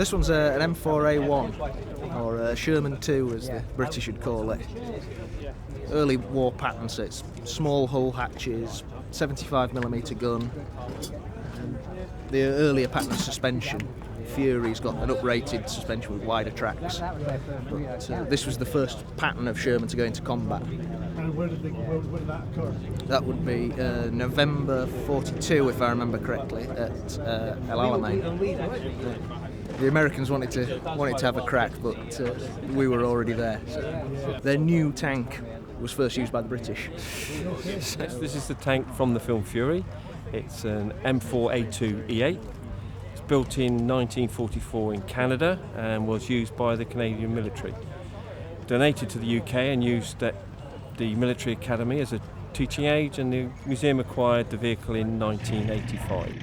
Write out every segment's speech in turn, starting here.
This one's an M4A1, or a Sherman 2 as the British would call it. Early war pattern, so it's small hull hatches, 75mm gun. And the earlier pattern of suspension, Fury's got an uprated suspension with wider tracks. But this was the first pattern of Sherman to go into combat. And where did that occur? That would be November 42, if I remember correctly, at El Alamein. The Americans wanted to have a crack, but we were already there. So their new tank was first used by the British. This is the tank from the film Fury. It's an M4A2 E8. It's built in 1944 in Canada and was used by the Canadian military. Donated to the UK and used at the military academy as a teaching aid, and the museum acquired the vehicle in 1985.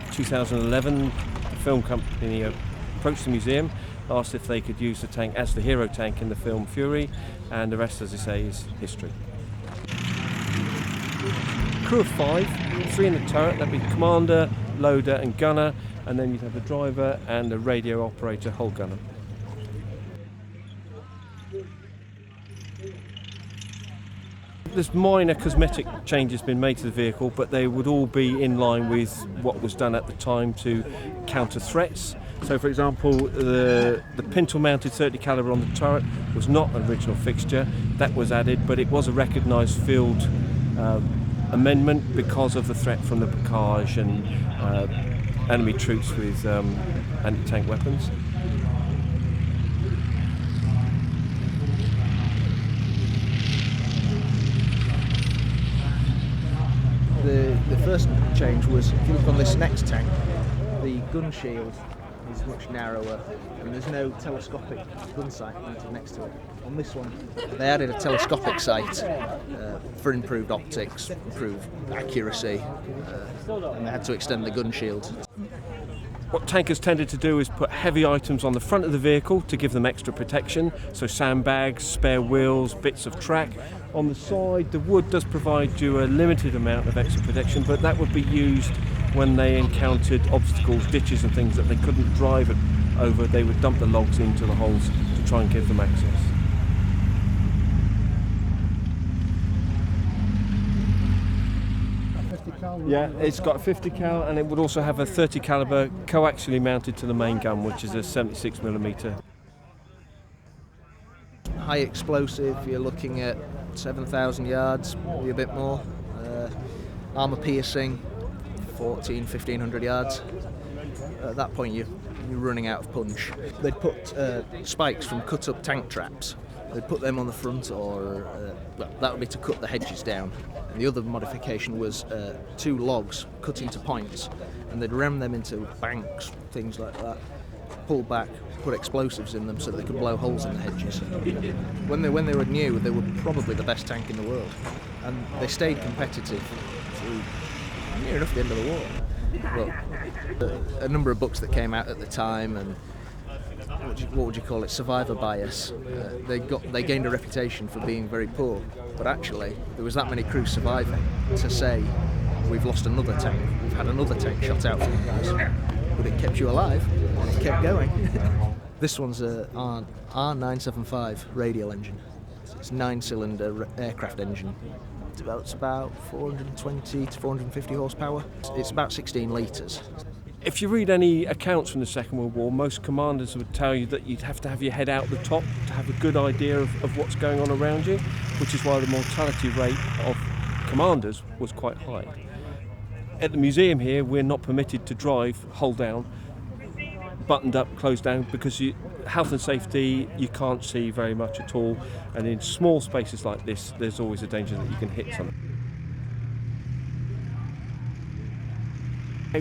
In 2011, the film company approached the museum, asked if they could use the tank as the hero tank in the film Fury, and the rest, as I say, is history. Crew of 5, 3 in the turret, that'd be commander, loader and gunner, and then you'd have the driver and the radio operator, hull gunner. There's minor cosmetic changes been made to the vehicle, but they would all be in line with what was done at the time to counter threats. So, for example, the pintle-mounted 30 caliber on the turret was not an original fixture. That was added, but it was a recognised field amendment because of the threat from the Bocage and enemy troops with anti-tank weapons. The first change was, if you look on this next tank, the gun shield is much narrower and there's no telescopic gun sight mounted next to it. On this one, they added a telescopic sight for improved optics, improved accuracy, and they had to extend the gun shield. What tankers tended to do is put heavy items on the front of the vehicle to give them extra protection, so sandbags, spare wheels, bits of track. On the side, the wood does provide you a limited amount of extra protection, but that would be used when they encountered obstacles, ditches and things that they couldn't drive over. They would dump the logs into the holes to try and give them access. Yeah, it's got a 50 cal, and it would also have a 30 caliber coaxially mounted to the main gun, which is a 76mm. High explosive, you're looking at 7,000 yards, maybe a bit more. Armour piercing, 1,500 yards. At that point you're running out of punch. They'd put spikes from cut up tank traps. They'd put them on the front, or well, that would be to cut the hedges down. And the other modification was 2 logs cut into points, and they'd ram them into banks, things like that, pull back, put explosives in them so they could blow holes in the hedges. When they were new, they were probably the best tank in the world, and they stayed competitive through near enough the end of the war. Well, a number of books that came out at the time, and what would you call it, survivor bias. They gained a reputation for being very poor, but actually there was that many crews surviving to say, we've lost another tank, we've had another tank shot out from us, but it kept you alive and it kept going. This one's a R975 radial engine. It's a 9-cylinder aircraft engine. It's about 420 to 450 horsepower. It's about 16 litres. If you read any accounts from the Second World War, most commanders would tell you that you'd have to have your head out the top to have a good idea of what's going on around you, which is why the mortality rate of commanders was quite high. At the museum here, we're not permitted to drive hull down, buttoned up, closed down, because health and safety, you can't see very much at all, and in small spaces like this, there's always a danger that you can hit something.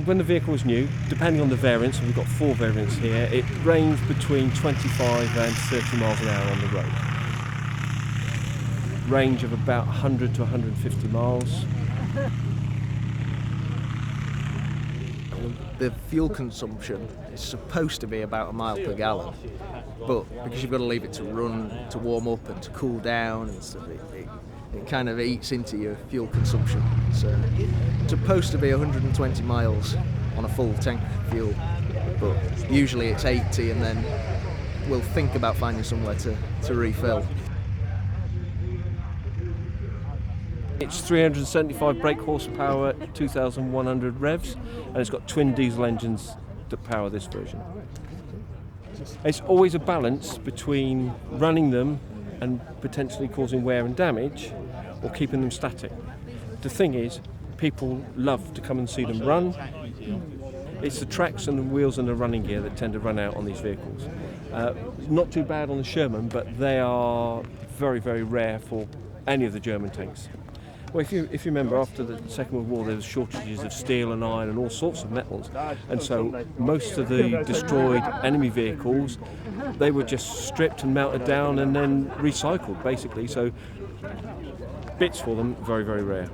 When the vehicle was new, depending on the variants, and we've got 4 variants here, it ranged between 25 and 30 miles an hour on the road. Range of about 100 to 150 miles. The fuel consumption is supposed to be about a mile per gallon, but because you've got to leave it to run, to warm up and to cool down, it kind of eats into your fuel consumption. So it's supposed to be 120 miles on a full tank of fuel, but usually it's 80, and then we'll think about finding somewhere to refill. It's 375 brake horsepower, 2,100 revs, and it's got twin diesel engines that power this version. It's always a balance between running them and potentially causing wear and damage, or keeping them static. The thing is, people love to come and see them run. It's the tracks and the wheels and the running gear that tend to run out on these vehicles. Not too bad on the Sherman, but they are very, very rare for any of the German tanks. Well, if you remember, after the Second World War, there was shortages of steel and iron and all sorts of metals, and so most of the destroyed enemy vehicles, they were just stripped and melted down and then recycled, basically. So bits for them, very, very rare.